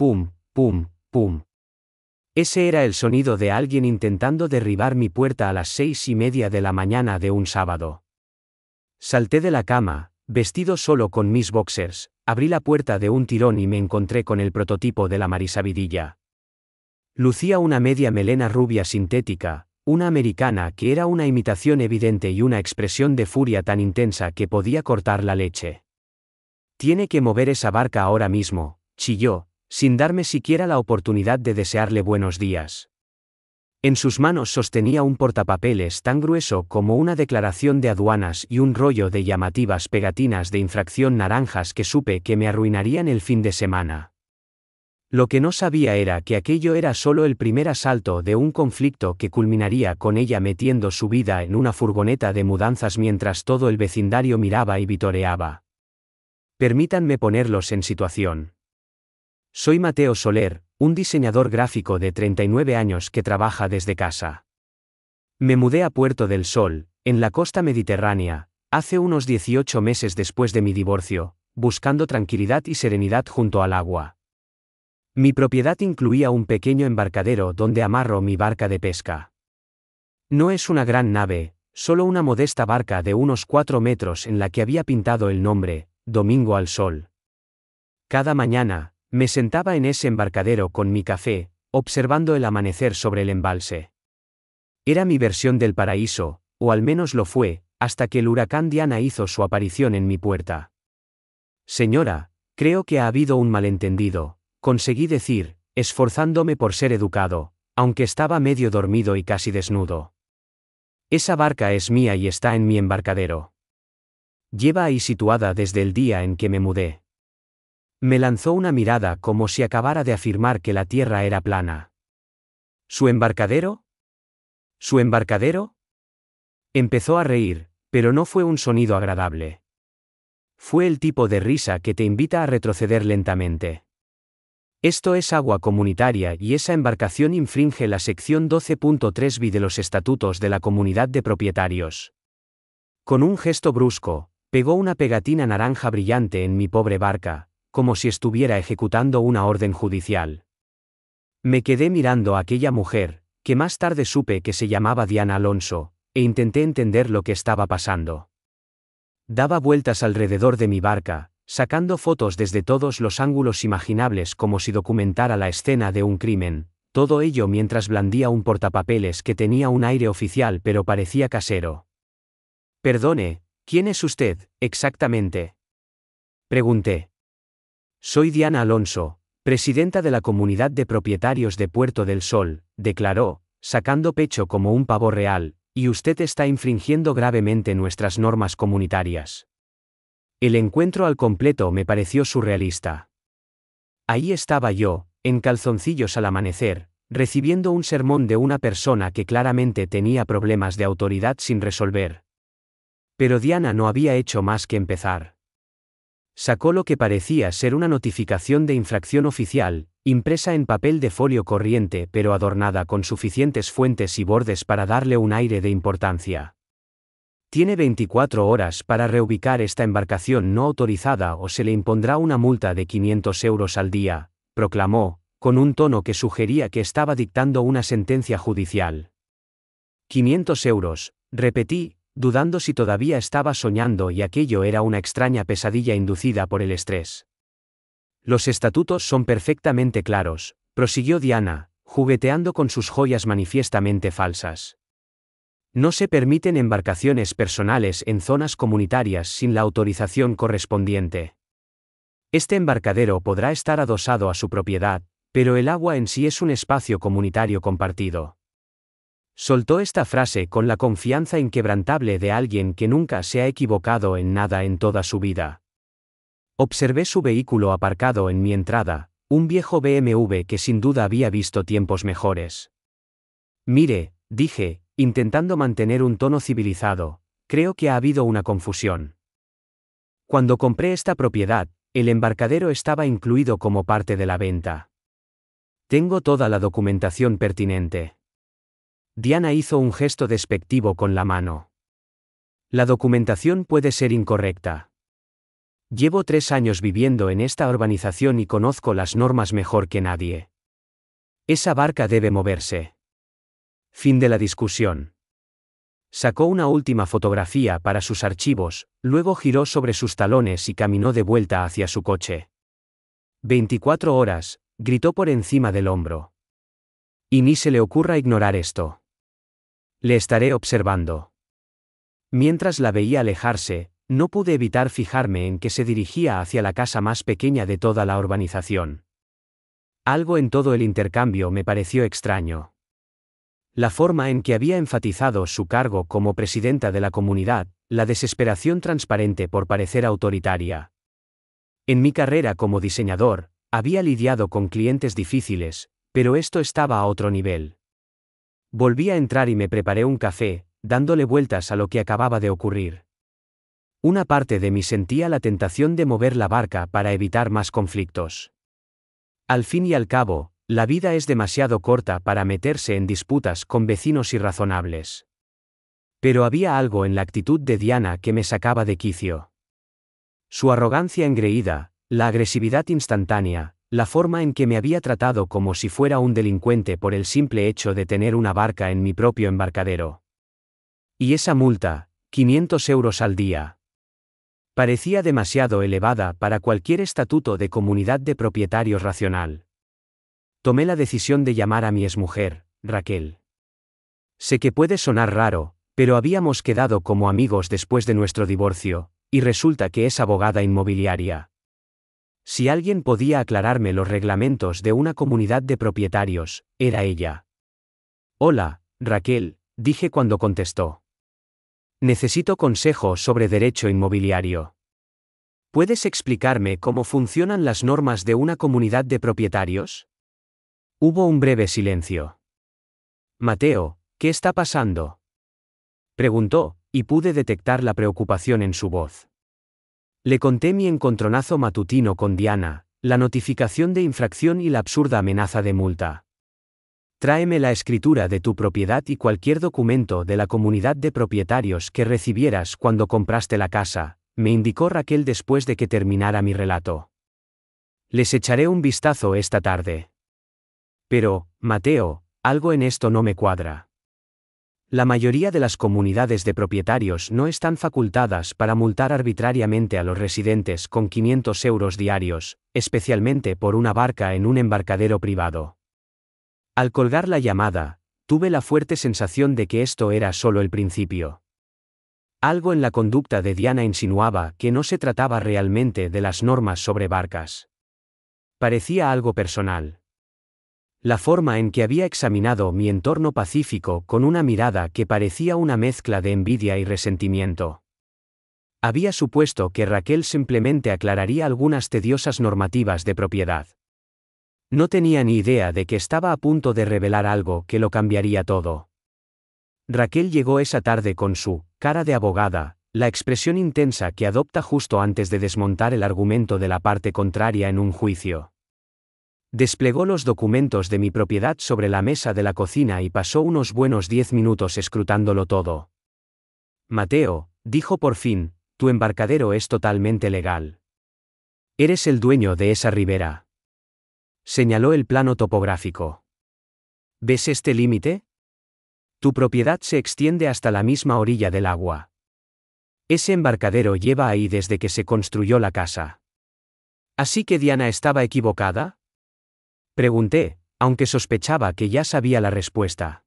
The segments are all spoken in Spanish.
pum, pum, pum. Ese era el sonido de alguien intentando derribar mi puerta a las 6:30 de la mañana de un sábado. Salté de la cama, vestido solo con mis boxers, abrí la puerta de un tirón y me encontré con el prototipo de la marisabidilla. Lucía una media melena rubia sintética, una americana que era una imitación evidente y una expresión de furia tan intensa que podía cortar la leche. «Tiene que mover esa barca ahora mismo», chilló, sin darme siquiera la oportunidad de desearle buenos días. En sus manos sostenía un portapapeles tan grueso como una declaración de aduanas y un rollo de llamativas pegatinas de infracción naranjas que supe que me arruinarían el fin de semana. Lo que no sabía era que aquello era solo el primer asalto de un conflicto que culminaría con ella metiendo su vida en una furgoneta de mudanzas mientras todo el vecindario miraba y vitoreaba. Permítanme ponerlos en situación. Soy Mateo Soler, un diseñador gráfico de 39 años que trabaja desde casa. Me mudé a Puerto del Sol, en la costa mediterránea, hace unos 18 meses después de mi divorcio, buscando tranquilidad y serenidad junto al agua. Mi propiedad incluía un pequeño embarcadero donde amarro mi barca de pesca. No es una gran nave, solo una modesta barca de unos 4 metros en la que había pintado el nombre, Domingo al Sol. Cada mañana, me sentaba en ese embarcadero con mi café, observando el amanecer sobre el embalse. Era mi versión del paraíso, o al menos lo fue, hasta que el huracán Diana hizo su aparición en mi puerta. Señora, creo que ha habido un malentendido, conseguí decir, esforzándome por ser educado, aunque estaba medio dormido y casi desnudo. Esa barca es mía y está en mi embarcadero. Lleva ahí situada desde el día en que me mudé. Me lanzó una mirada como si acabara de afirmar que la tierra era plana. ¿Su embarcadero? ¿Su embarcadero? Empezó a reír, pero no fue un sonido agradable. Fue el tipo de risa que te invita a retroceder lentamente. Esto es agua comunitaria y esa embarcación infringe la sección 12.3 bis de los estatutos de la comunidad de propietarios. Con un gesto brusco, pegó una pegatina naranja brillante en mi pobre barca, como si estuviera ejecutando una orden judicial. Me quedé mirando a aquella mujer, que más tarde supe que se llamaba Diana Alonso, e intenté entender lo que estaba pasando. Daba vueltas alrededor de mi barca, sacando fotos desde todos los ángulos imaginables como si documentara la escena de un crimen, todo ello mientras blandía un portapapeles que tenía un aire oficial pero parecía casero. «Perdone, ¿quién es usted, exactamente?», pregunté. «Soy Diana Alonso, presidenta de la Comunidad de Propietarios de Puerto del Sol», declaró, sacando pecho como un pavo real, «y usted está infringiendo gravemente nuestras normas comunitarias». El encuentro al completo me pareció surrealista. Ahí estaba yo, en calzoncillos al amanecer, recibiendo un sermón de una persona que claramente tenía problemas de autoridad sin resolver. Pero Diana no había hecho más que empezar. Sacó lo que parecía ser una notificación de infracción oficial, impresa en papel de folio corriente pero adornada con suficientes fuentes y bordes para darle un aire de importancia. «Tiene 24 horas para reubicar esta embarcación no autorizada o se le impondrá una multa de 500 euros al día», proclamó, con un tono que sugería que estaba dictando una sentencia judicial. 500 euros, repetí, dudando si todavía estaba soñando y aquello era una extraña pesadilla inducida por el estrés. «Los estatutos son perfectamente claros», prosiguió Diana, jugueteando con sus joyas manifiestamente falsas. «No se permiten embarcaciones personales en zonas comunitarias sin la autorización correspondiente. Este embarcadero podrá estar adosado a su propiedad, pero el agua en sí es un espacio comunitario compartido». Soltó esta frase con la confianza inquebrantable de alguien que nunca se ha equivocado en nada en toda su vida. Observé su vehículo aparcado en mi entrada, un viejo BMW que sin duda había visto tiempos mejores. «Mire», dije, intentando mantener un tono civilizado, «creo que ha habido una confusión. Cuando compré esta propiedad, el embarcadero estaba incluido como parte de la venta. Tengo toda la documentación pertinente». Diana hizo un gesto despectivo con la mano. «La documentación puede ser incorrecta. Llevo 3 años viviendo en esta urbanización y conozco las normas mejor que nadie. Esa barca debe moverse. Fin de la discusión. Sacó una última fotografía para sus archivos, luego giró sobre sus talones y caminó de vuelta hacia su coche. 24 horas, gritó por encima del hombro. Y ni se le ocurra ignorar esto. Le estaré observando. Mientras la veía alejarse, no pude evitar fijarme en que se dirigía hacia la casa más pequeña de toda la urbanización. Algo en todo el intercambio me pareció extraño. La forma en que había enfatizado su cargo como presidenta de la comunidad, la desesperación transparente por parecer autoritaria. En mi carrera como diseñador, había lidiado con clientes difíciles, pero esto estaba a otro nivel. Volví a entrar y me preparé un café, dándole vueltas a lo que acababa de ocurrir. Una parte de mí sentía la tentación de mover la barca para evitar más conflictos. Al fin y al cabo, la vida es demasiado corta para meterse en disputas con vecinos irrazonables. Pero había algo en la actitud de Diana que me sacaba de quicio. Su arrogancia engreída, la agresividad instantánea, la forma en que me había tratado como si fuera un delincuente por el simple hecho de tener una barca en mi propio embarcadero. Y esa multa, 500 euros al día. Parecía demasiado elevada para cualquier estatuto de comunidad de propietarios racional. Tomé la decisión de llamar a mi exmujer, Raquel. Sé que puede sonar raro, pero habíamos quedado como amigos después de nuestro divorcio, y resulta que es abogada inmobiliaria. Si alguien podía aclararme los reglamentos de una comunidad de propietarios, era ella. Hola, Raquel, dije cuando contestó. Necesito consejo sobre derecho inmobiliario. ¿Puedes explicarme cómo funcionan las normas de una comunidad de propietarios? Hubo un breve silencio. Mateo, ¿qué está pasando? Preguntó, y pude detectar la preocupación en su voz. Le conté mi encontronazo matutino con Diana, la notificación de infracción y la absurda amenaza de multa. Tráeme la escritura de tu propiedad y cualquier documento de la comunidad de propietarios que recibieras cuando compraste la casa, me indicó Raquel después de que terminara mi relato. Les echaré un vistazo esta tarde. Pero, Mateo, algo en esto no me cuadra. La mayoría de las comunidades de propietarios no están facultadas para multar arbitrariamente a los residentes con 500 euros diarios, especialmente por una barca en un embarcadero privado. Al colgar la llamada, tuve la fuerte sensación de que esto era solo el principio. Algo en la conducta de Diana insinuaba que no se trataba realmente de las normas sobre barcas. Parecía algo personal. La forma en que había examinado mi entorno pacífico con una mirada que parecía una mezcla de envidia y resentimiento. Había supuesto que Raquel simplemente aclararía algunas tediosas normativas de propiedad. No tenía ni idea de que estaba a punto de revelar algo que lo cambiaría todo. Raquel llegó esa tarde con su cara de abogada, la expresión intensa que adopta justo antes de desmontar el argumento de la parte contraria en un juicio. Desplegó los documentos de mi propiedad sobre la mesa de la cocina y pasó unos buenos 10 minutos escrutándolo todo. Mateo, dijo por fin, tu embarcadero es totalmente legal. Eres el dueño de esa ribera. Señaló el plano topográfico. ¿Ves este límite? Tu propiedad se extiende hasta la misma orilla del agua. Ese embarcadero lleva ahí desde que se construyó la casa. ¿Así que Diana estaba equivocada? Pregunté, aunque sospechaba que ya sabía la respuesta.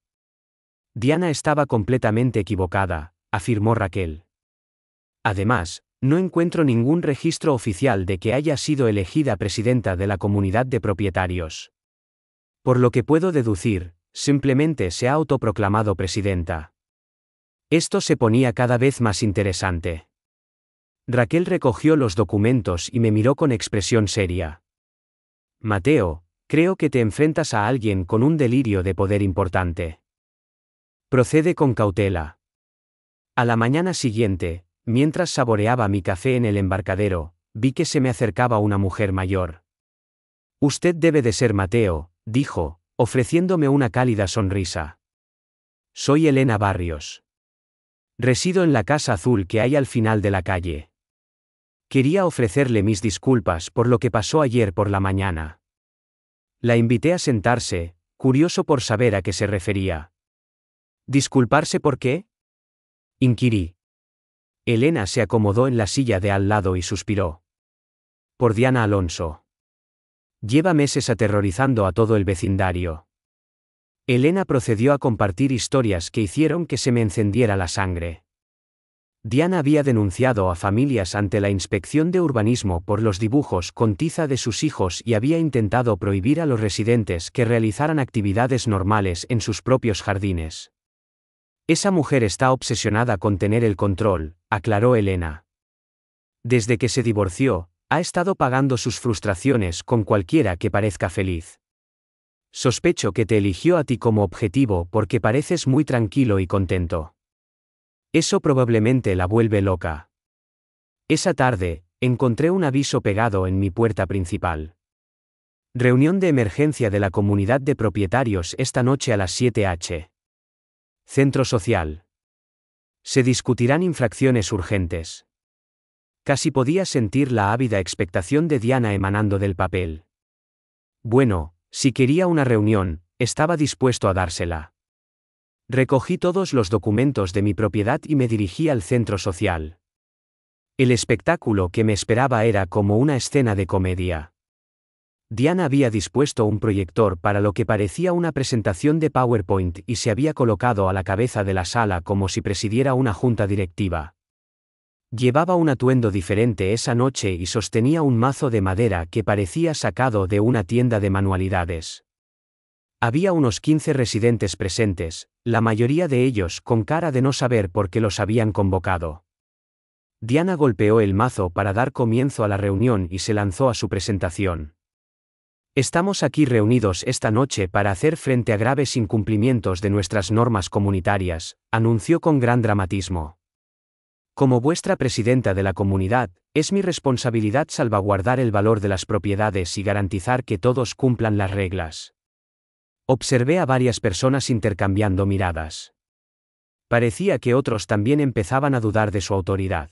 Diana estaba completamente equivocada, afirmó Raquel. Además, no encuentro ningún registro oficial de que haya sido elegida presidenta de la comunidad de propietarios. Por lo que puedo deducir, simplemente se ha autoproclamado presidenta. Esto se ponía cada vez más interesante. Raquel recogió los documentos y me miró con expresión seria. Mateo, creo que te enfrentas a alguien con un delirio de poder importante. Procede con cautela. A la mañana siguiente, mientras saboreaba mi café en el embarcadero, vi que se me acercaba una mujer mayor. Usted debe de ser Mateo, dijo, ofreciéndome una cálida sonrisa. Soy Elena Barrios. Resido en la casa azul que hay al final de la calle. Quería ofrecerle mis disculpas por lo que pasó ayer por la mañana. La invité a sentarse, curioso por saber a qué se refería. ¿Disculparse por qué?, inquirí. Elena se acomodó en la silla de al lado y suspiró. Por Diana Alonso. Lleva meses aterrorizando a todo el vecindario. Elena procedió a compartir historias que hicieron que se me encendiera la sangre. Diana había denunciado a familias ante la Inspección de Urbanismo por los dibujos con tiza de sus hijos y había intentado prohibir a los residentes que realizaran actividades normales en sus propios jardines. Esa mujer está obsesionada con tener el control, aclaró Elena. Desde que se divorció, ha estado pagando sus frustraciones con cualquiera que parezca feliz. Sospecho que te eligió a ti como objetivo porque pareces muy tranquilo y contento. Eso probablemente la vuelve loca. Esa tarde, encontré un aviso pegado en mi puerta principal. Reunión de emergencia de la comunidad de propietarios esta noche a las 7:00. Centro social. Se discutirán infracciones urgentes. Casi podía sentir la ávida expectación de Diana emanando del papel. Bueno, si quería una reunión, estaba dispuesto a dársela. Recogí todos los documentos de mi propiedad y me dirigí al centro social. El espectáculo que me esperaba era como una escena de comedia. Diana había dispuesto un proyector para lo que parecía una presentación de PowerPoint y se había colocado a la cabeza de la sala como si presidiera una junta directiva. Llevaba un atuendo diferente esa noche y sostenía un mazo de madera que parecía sacado de una tienda de manualidades. Había unos 15 residentes presentes, la mayoría de ellos con cara de no saber por qué los habían convocado. Diana golpeó el mazo para dar comienzo a la reunión y se lanzó a su presentación. Estamos aquí reunidos esta noche para hacer frente a graves incumplimientos de nuestras normas comunitarias, anunció con gran dramatismo. Como vuestra presidenta de la comunidad, es mi responsabilidad salvaguardar el valor de las propiedades y garantizar que todos cumplan las reglas. Observé a varias personas intercambiando miradas. Parecía que otros también empezaban a dudar de su autoridad.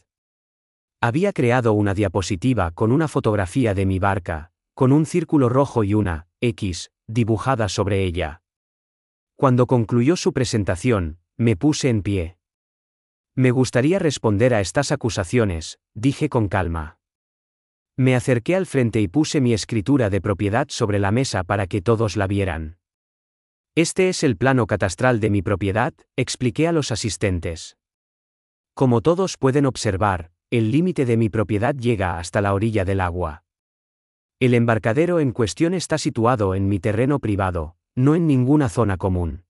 Había creado una diapositiva con una fotografía de mi barca, con un círculo rojo y una X dibujada sobre ella. Cuando concluyó su presentación, me puse en pie. Me gustaría responder a estas acusaciones, dije con calma. Me acerqué al frente y puse mi escritura de propiedad sobre la mesa para que todos la vieran. Este es el plano catastral de mi propiedad, expliqué a los asistentes. Como todos pueden observar, el límite de mi propiedad llega hasta la orilla del agua. El embarcadero en cuestión está situado en mi terreno privado, no en ninguna zona común.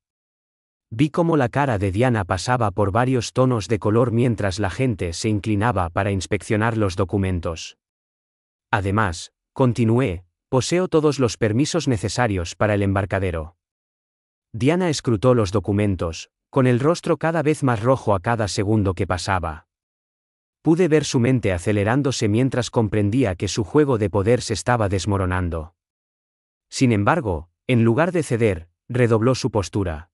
Vi cómo la cara de Diana pasaba por varios tonos de color mientras la gente se inclinaba para inspeccionar los documentos. Además, continué, poseo todos los permisos necesarios para el embarcadero. Diana escrutó los documentos, con el rostro cada vez más rojo a cada segundo que pasaba. Pude ver su mente acelerándose mientras comprendía que su juego de poder se estaba desmoronando. Sin embargo, en lugar de ceder, redobló su postura.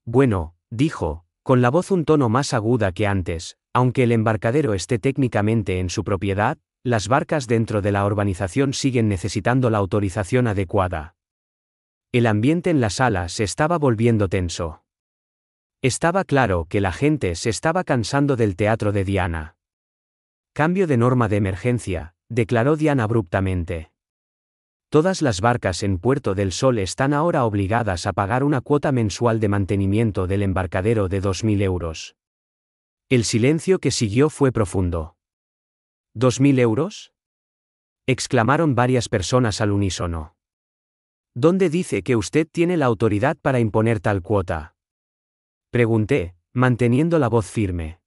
Bueno, dijo, con la voz un tono más aguda que antes, aunque el embarcadero esté técnicamente en su propiedad, las barcas dentro de la urbanización siguen necesitando la autorización adecuada. El ambiente en la sala se estaba volviendo tenso. Estaba claro que la gente se estaba cansando del teatro de Diana. Cambio de norma de emergencia, declaró Diana abruptamente. Todas las barcas en Puerto del Sol están ahora obligadas a pagar una cuota mensual de mantenimiento del embarcadero de 2.000 euros. El silencio que siguió fue profundo. ¿2.000 euros? Exclamaron varias personas al unísono. ¿Dónde dice que usted tiene la autoridad para imponer tal cuota?, pregunté, manteniendo la voz firme.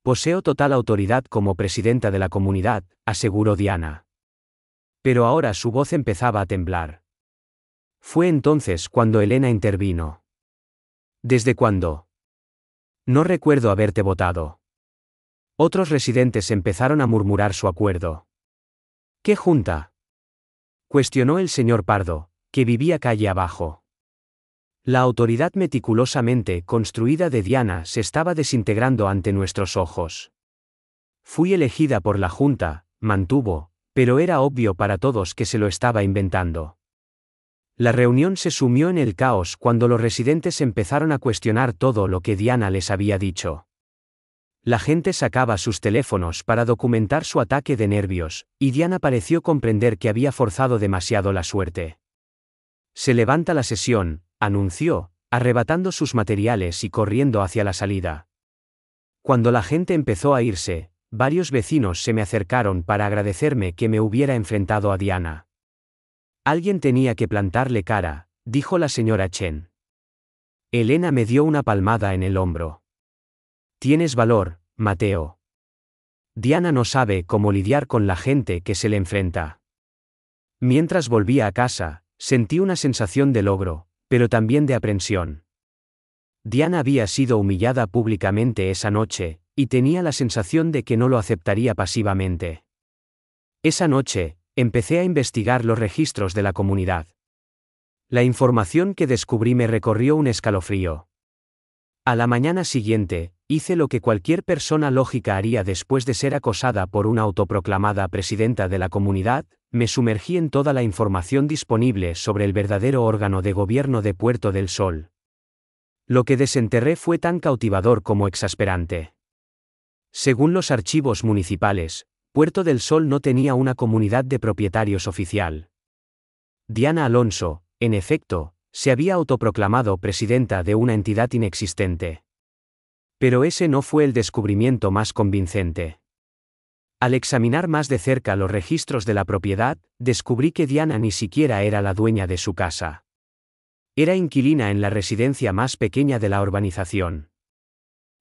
Poseo total autoridad como presidenta de la comunidad, aseguró Diana. Pero ahora su voz empezaba a temblar. Fue entonces cuando Elena intervino. ¿Desde cuándo? No recuerdo haberte votado. Otros residentes empezaron a murmurar su acuerdo. ¿Qué junta?, cuestionó el señor Pardo, que vivía calle abajo. La autoridad meticulosamente construida de Diana se estaba desintegrando ante nuestros ojos. Fui elegida por la Junta, mantuvo, pero era obvio para todos que se lo estaba inventando. La reunión se sumió en el caos cuando los residentes empezaron a cuestionar todo lo que Diana les había dicho. La gente sacaba sus teléfonos para documentar su ataque de nervios, y Diana pareció comprender que había forzado demasiado la suerte. Se levanta la sesión, anunció, arrebatando sus materiales y corriendo hacia la salida. Cuando la gente empezó a irse, varios vecinos se me acercaron para agradecerme que me hubiera enfrentado a Diana. Alguien tenía que plantarle cara, dijo la señora Chen. Elena me dio una palmada en el hombro. Tienes valor, Mateo. Diana no sabe cómo lidiar con la gente que se le enfrenta. Mientras volvía a casa, sentí una sensación de logro, pero también de aprensión. Diana había sido humillada públicamente esa noche, y tenía la sensación de que no lo aceptaría pasivamente. Esa noche, empecé a investigar los registros de la comunidad. La información que descubrí me recorrió un escalofrío. A la mañana siguiente, hice lo que cualquier persona lógica haría después de ser acosada por una autoproclamada presidenta de la comunidad, me sumergí en toda la información disponible sobre el verdadero órgano de gobierno de Puerto del Sol. Lo que desenterré fue tan cautivador como exasperante. Según los archivos municipales, Puerto del Sol no tenía una comunidad de propietarios oficial. Diana Alonso, en efecto, se había autoproclamado presidenta de una entidad inexistente. Pero ese no fue el descubrimiento más convincente. Al examinar más de cerca los registros de la propiedad, descubrí que Diana ni siquiera era la dueña de su casa. Era inquilina en la residencia más pequeña de la urbanización.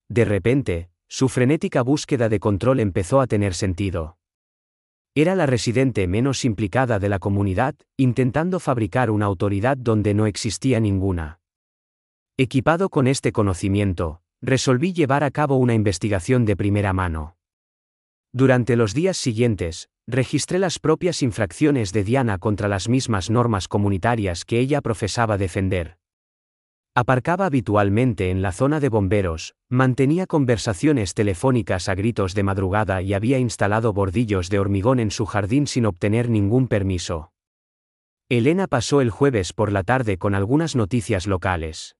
De repente, su frenética búsqueda de control empezó a tener sentido. Era la residente menos implicada de la comunidad, intentando fabricar una autoridad donde no existía ninguna. Equipado con este conocimiento, resolví llevar a cabo una investigación de primera mano. Durante los días siguientes, registré las propias infracciones de Diana contra las mismas normas comunitarias que ella profesaba defender. Aparcaba habitualmente en la zona de bomberos, mantenía conversaciones telefónicas a gritos de madrugada y había instalado bordillos de hormigón en su jardín sin obtener ningún permiso. Elena pasó el jueves por la tarde con algunas noticias locales.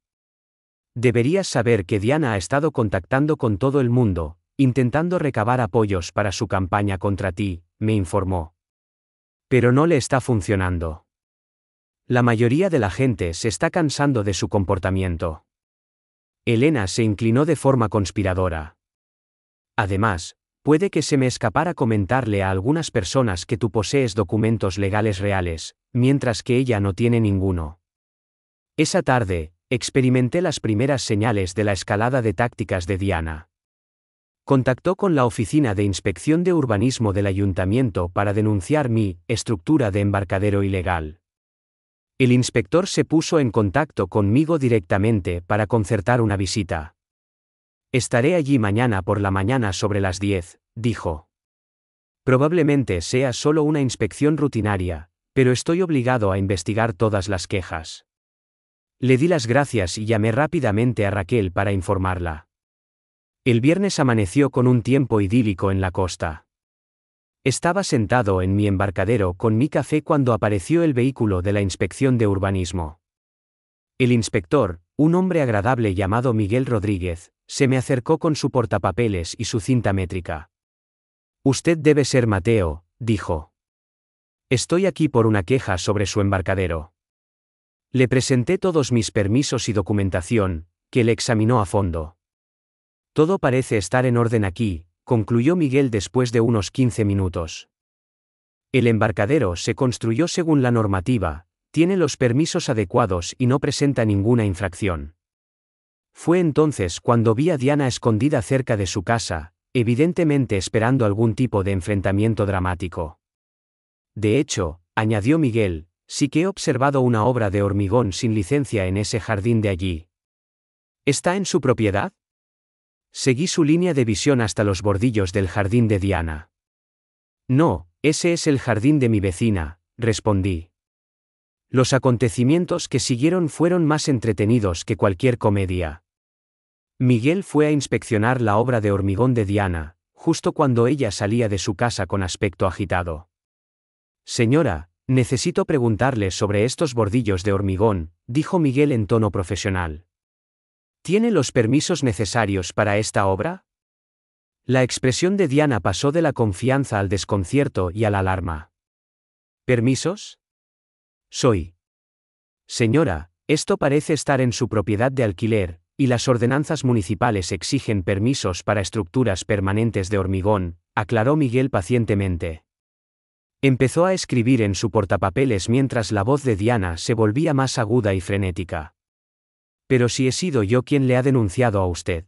Deberías saber que Diana ha estado contactando con todo el mundo, intentando recabar apoyos para su campaña contra ti, me informó. Pero no le está funcionando. La mayoría de la gente se está cansando de su comportamiento. Elena se inclinó de forma conspiradora. Además, puede que se me escapara comentarle a algunas personas que tú posees documentos legales reales, mientras que ella no tiene ninguno. Esa tarde, experimenté las primeras señales de la escalada de tácticas de Diana. Contactó con la Oficina de Inspección de Urbanismo del Ayuntamiento para denunciar mi estructura de embarcadero ilegal. El inspector se puso en contacto conmigo directamente para concertar una visita. Estaré allí mañana por la mañana sobre las 10, dijo. Probablemente sea solo una inspección rutinaria, pero estoy obligado a investigar todas las quejas. Le di las gracias y llamé rápidamente a Raquel para informarla. El viernes amaneció con un tiempo idílico en la costa. Estaba sentado en mi embarcadero con mi café cuando apareció el vehículo de la inspección de urbanismo. El inspector, un hombre agradable llamado Miguel Rodríguez, se me acercó con su portapapeles y su cinta métrica. Usted debe ser Mateo, dijo. Estoy aquí por una queja sobre su embarcadero. Le presenté todos mis permisos y documentación, que le examinó a fondo. Todo parece estar en orden aquí, concluyó Miguel después de unos 15 minutos. El embarcadero se construyó según la normativa, tiene los permisos adecuados y no presenta ninguna infracción. Fue entonces cuando vi a Diana escondida cerca de su casa, evidentemente esperando algún tipo de enfrentamiento dramático. De hecho, añadió Miguel, sí que he observado una obra de hormigón sin licencia en ese jardín de allí. ¿Está en su propiedad? Seguí su línea de visión hasta los bordillos del jardín de Diana. No, ese es el jardín de mi vecina, respondí. Los acontecimientos que siguieron fueron más entretenidos que cualquier comedia. Miguel fue a inspeccionar la obra de hormigón de Diana, justo cuando ella salía de su casa con aspecto agitado. Señora, necesito preguntarle sobre estos bordillos de hormigón, dijo Miguel en tono profesional. ¿Tiene los permisos necesarios para esta obra? La expresión de Diana pasó de la confianza al desconcierto y a la alarma. ¿Permisos? Señora, esto parece estar en su propiedad de alquiler, y las ordenanzas municipales exigen permisos para estructuras permanentes de hormigón, aclaró Miguel pacientemente. Empezó a escribir en su portapapeles mientras la voz de Diana se volvía más aguda y frenética. Pero si he sido yo quien le ha denunciado a usted.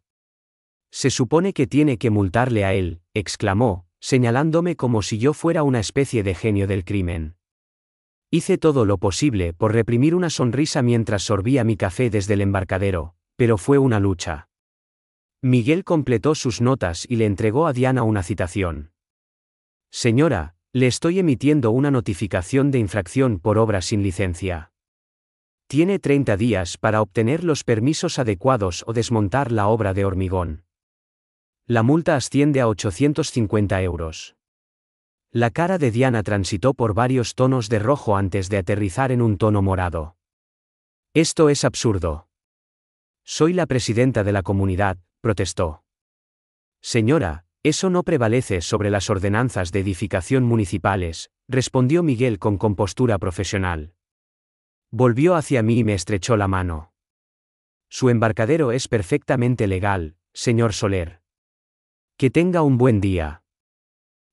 Se supone que tiene que multarle a él, exclamó, señalándome como si yo fuera una especie de genio del crimen. Hice todo lo posible por reprimir una sonrisa mientras sorbía mi café desde el embarcadero, pero fue una lucha. Miguel completó sus notas y le entregó a Diana una citación. Señora, le estoy emitiendo una notificación de infracción por obra sin licencia. Tiene 30 días para obtener los permisos adecuados o desmontar la obra de hormigón. La multa asciende a 850 euros. La cara de Diana transitó por varios tonos de rojo antes de aterrizar en un tono morado. Esto es absurdo. Soy la presidenta de la comunidad, protestó. Señora, eso no prevalece sobre las ordenanzas de edificación municipales, respondió Miguel con compostura profesional. Volvió hacia mí y me estrechó la mano. Su embarcadero es perfectamente legal, señor Soler. Que tenga un buen día.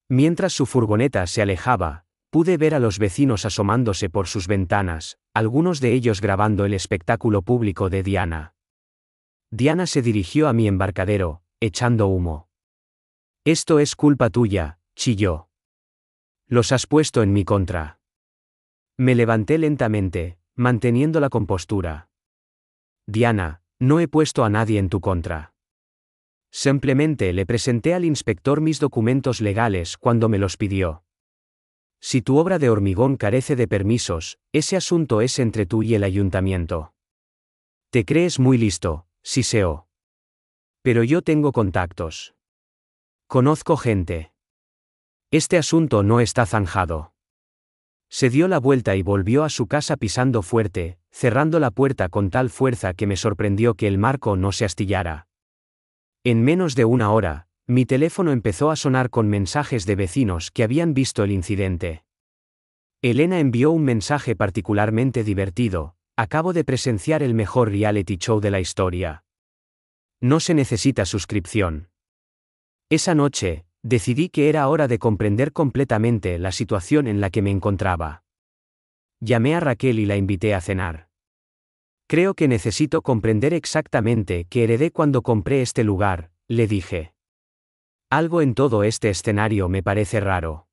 Mientras su furgoneta se alejaba, pude ver a los vecinos asomándose por sus ventanas, algunos de ellos grabando el espectáculo público de Diana. Diana se dirigió a mi embarcadero, echando humo. Esto es culpa tuya, chilló. Los has puesto en mi contra. Me levanté lentamente, manteniendo la compostura. Diana, no he puesto a nadie en tu contra. Simplemente le presenté al inspector mis documentos legales cuando me los pidió. Si tu obra de hormigón carece de permisos, ese asunto es entre tú y el ayuntamiento. Te crees muy listo, siseó. Pero yo tengo contactos. Conozco gente. Este asunto no está zanjado. Se dio la vuelta y volvió a su casa pisando fuerte, cerrando la puerta con tal fuerza que me sorprendió que el marco no se astillara. En menos de una hora, mi teléfono empezó a sonar con mensajes de vecinos que habían visto el incidente. Elena envió un mensaje particularmente divertido: acabo de presenciar el mejor reality show de la historia. No se necesita suscripción. Esa noche, decidí que era hora de comprender completamente la situación en la que me encontraba. Llamé a Raquel y la invité a cenar. Creo que necesito comprender exactamente qué heredé cuando compré este lugar, le dije. Algo en todo este escenario me parece raro.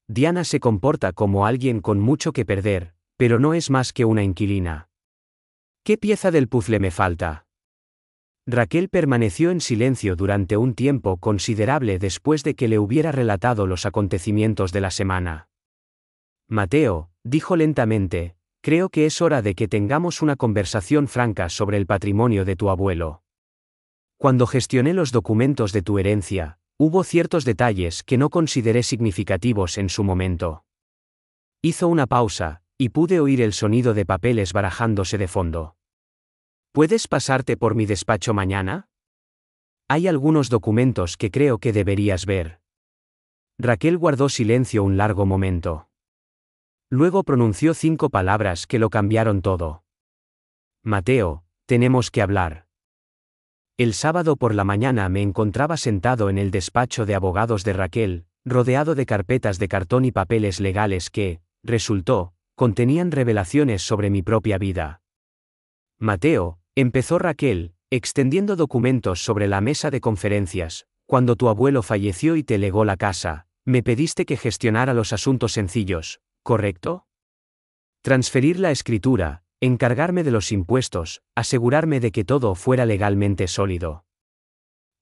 Diana se comporta como alguien con mucho que perder, pero no es más que una inquilina. ¿Qué pieza del puzzle me falta? Raquel permaneció en silencio durante un tiempo considerable después de que le hubiera relatado los acontecimientos de la semana. Mateo, dijo lentamente, creo que es hora de que tengamos una conversación franca sobre el patrimonio de tu abuelo. Cuando gestioné los documentos de tu herencia, hubo ciertos detalles que no consideré significativos en su momento. Hizo una pausa, y pude oír el sonido de papeles barajándose de fondo. ¿Puedes pasarte por mi despacho mañana? Hay algunos documentos que creo que deberías ver. Raquel guardó silencio un largo momento. Luego pronunció 5 palabras que lo cambiaron todo. Mateo, tenemos que hablar. El sábado por la mañana me encontraba sentado en el despacho de abogados de Raquel, rodeado de carpetas de cartón y papeles legales que, resultó, contenían revelaciones sobre mi propia vida. Mateo, empezó Raquel, extendiendo documentos sobre la mesa de conferencias, cuando tu abuelo falleció y te legó la casa, me pediste que gestionara los asuntos sencillos, ¿correcto? Transferir la escritura, encargarme de los impuestos, asegurarme de que todo fuera legalmente sólido.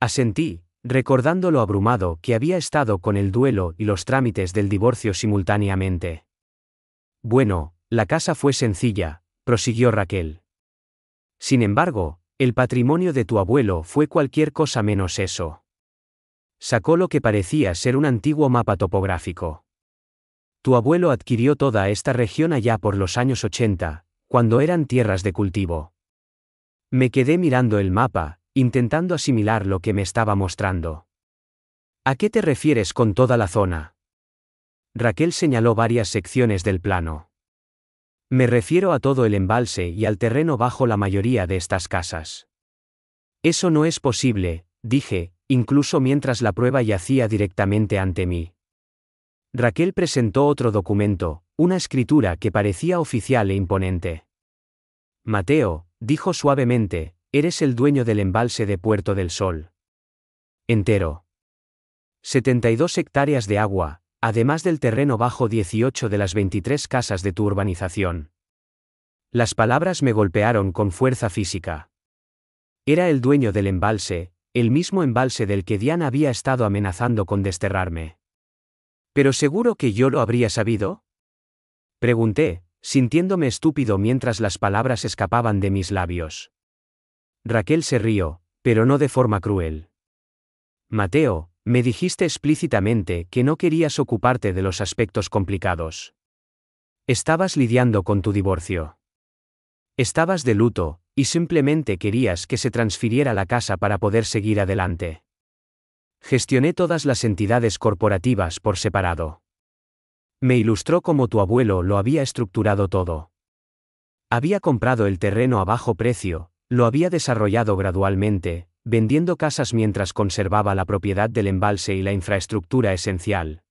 Asentí, recordando lo abrumado que había estado con el duelo y los trámites del divorcio simultáneamente. Bueno, la casa fue sencilla, prosiguió Raquel. Sin embargo, el patrimonio de tu abuelo fue cualquier cosa menos eso. Sacó lo que parecía ser un antiguo mapa topográfico. Tu abuelo adquirió toda esta región allá por los años 80, cuando eran tierras de cultivo. Me quedé mirando el mapa, intentando asimilar lo que me estaba mostrando. ¿A qué te refieres con toda la zona? Raquel señaló varias secciones del plano. Me refiero a todo el embalse y al terreno bajo la mayoría de estas casas. Eso no es posible, dije, incluso mientras la prueba yacía directamente ante mí. Raquel presentó otro documento, una escritura que parecía oficial e imponente. Mateo, dijo suavemente, eres el dueño del embalse de Puerto del Sol. Entero. 72 hectáreas de agua, además del terreno bajo 18 de las 23 casas de tu urbanización. Las palabras me golpearon con fuerza física. Era el dueño del embalse, el mismo embalse del que Diana había estado amenazando con desterrarme. ¿Pero seguro que yo lo habría sabido? Pregunté, sintiéndome estúpido mientras las palabras escapaban de mis labios. Raquel se rió, pero no de forma cruel. Mateo, me dijiste explícitamente que no querías ocuparte de los aspectos complicados. Estabas lidiando con tu divorcio. Estabas de luto, y simplemente querías que se transfiriera la casa para poder seguir adelante. Gestioné todas las entidades corporativas por separado. Me ilustró cómo tu abuelo lo había estructurado todo. Había comprado el terreno a bajo precio, lo había desarrollado gradualmente, vendiendo casas mientras conservaba la propiedad del embalse y la infraestructura esencial.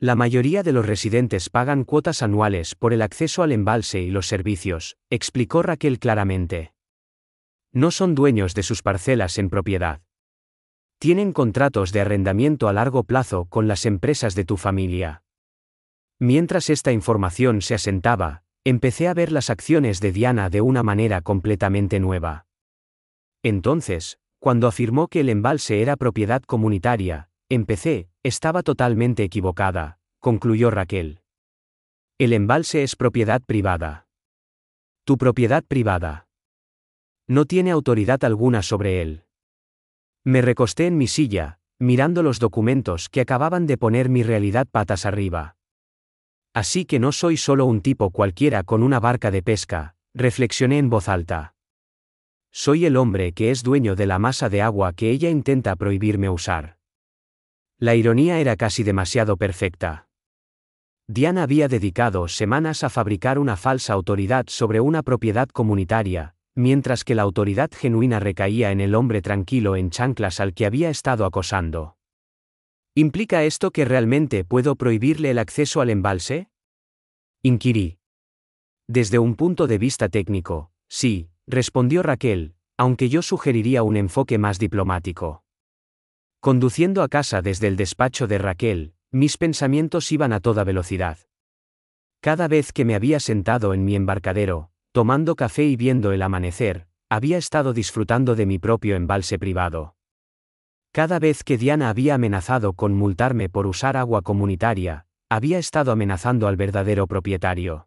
La mayoría de los residentes pagan cuotas anuales por el acceso al embalse y los servicios, explicó Raquel claramente. No son dueños de sus parcelas en propiedad. Tienen contratos de arrendamiento a largo plazo con las empresas de tu familia. Mientras esta información se asentaba, empecé a ver las acciones de Diana de una manera completamente nueva. Entonces, cuando afirmó que el embalse era propiedad comunitaria, estaba totalmente equivocada, concluyó Raquel. El embalse es propiedad privada. Tu propiedad privada. No tiene autoridad alguna sobre él. Me recosté en mi silla, mirando los documentos que acababan de poner mi realidad patas arriba. Así que no soy solo un tipo cualquiera con una barca de pesca, reflexioné en voz alta. Soy el hombre que es dueño de la masa de agua que ella intenta prohibirme usar. La ironía era casi demasiado perfecta. Diana había dedicado semanas a fabricar una falsa autoridad sobre una propiedad comunitaria, mientras que la autoridad genuina recaía en el hombre tranquilo en chanclas al que había estado acosando. ¿Implica esto que realmente puedo prohibirle el acceso al embalse? Inquirí. Desde un punto de vista técnico, sí, respondió Raquel, aunque yo sugeriría un enfoque más diplomático. Conduciendo a casa desde el despacho de Raquel, mis pensamientos iban a toda velocidad. Cada vez que me había sentado en mi embarcadero, tomando café y viendo el amanecer, había estado disfrutando de mi propio embalse privado. Cada vez que Diana había amenazado con multarme por usar agua comunitaria, había estado amenazando al verdadero propietario.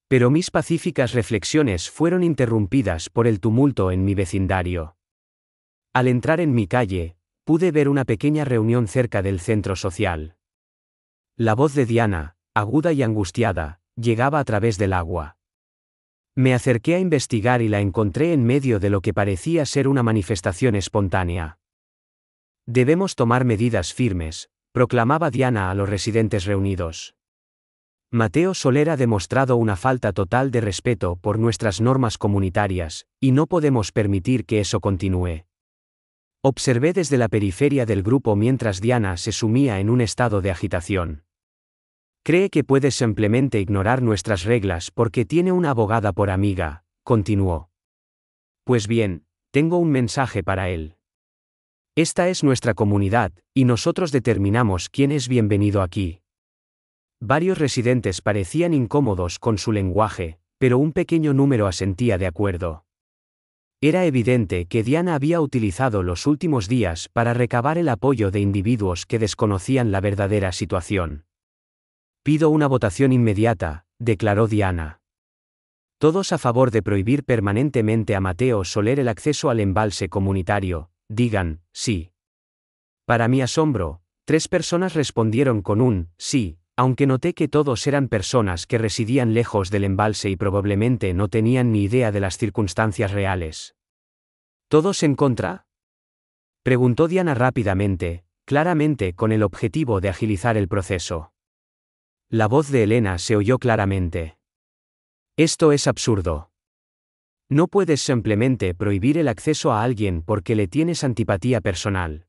Pero mis pacíficas reflexiones fueron interrumpidas por el tumulto en mi vecindario. Al entrar en mi calle, pude ver una pequeña reunión cerca del centro social. La voz de Diana, aguda y angustiada, llegaba a través del agua. Me acerqué a investigar y la encontré en medio de lo que parecía ser una manifestación espontánea. Debemos tomar medidas firmes, proclamaba Diana a los residentes reunidos. Mateo Soler ha demostrado una falta total de respeto por nuestras normas comunitarias, y no podemos permitir que eso continúe. Observé desde la periferia del grupo mientras Diana se sumía en un estado de agitación. Cree que puede simplemente ignorar nuestras reglas porque tiene una abogada por amiga, continuó. Pues bien, tengo un mensaje para él. Esta es nuestra comunidad, y nosotros determinamos quién es bienvenido aquí. Varios residentes parecían incómodos con su lenguaje, pero un pequeño número asentía de acuerdo. Era evidente que Diana había utilizado los últimos días para recabar el apoyo de individuos que desconocían la verdadera situación. Pido una votación inmediata, declaró Diana. Todos a favor de prohibir permanentemente a Mateo Soler el acceso al embalse comunitario, digan, sí. Para mi asombro, 3 personas respondieron con un sí, aunque noté que todos eran personas que residían lejos del embalse y probablemente no tenían ni idea de las circunstancias reales. ¿Todos en contra?, preguntó Diana rápidamente, claramente con el objetivo de agilizar el proceso. La voz de Elena se oyó claramente. Esto es absurdo. No puedes simplemente prohibir el acceso a alguien porque le tienes antipatía personal.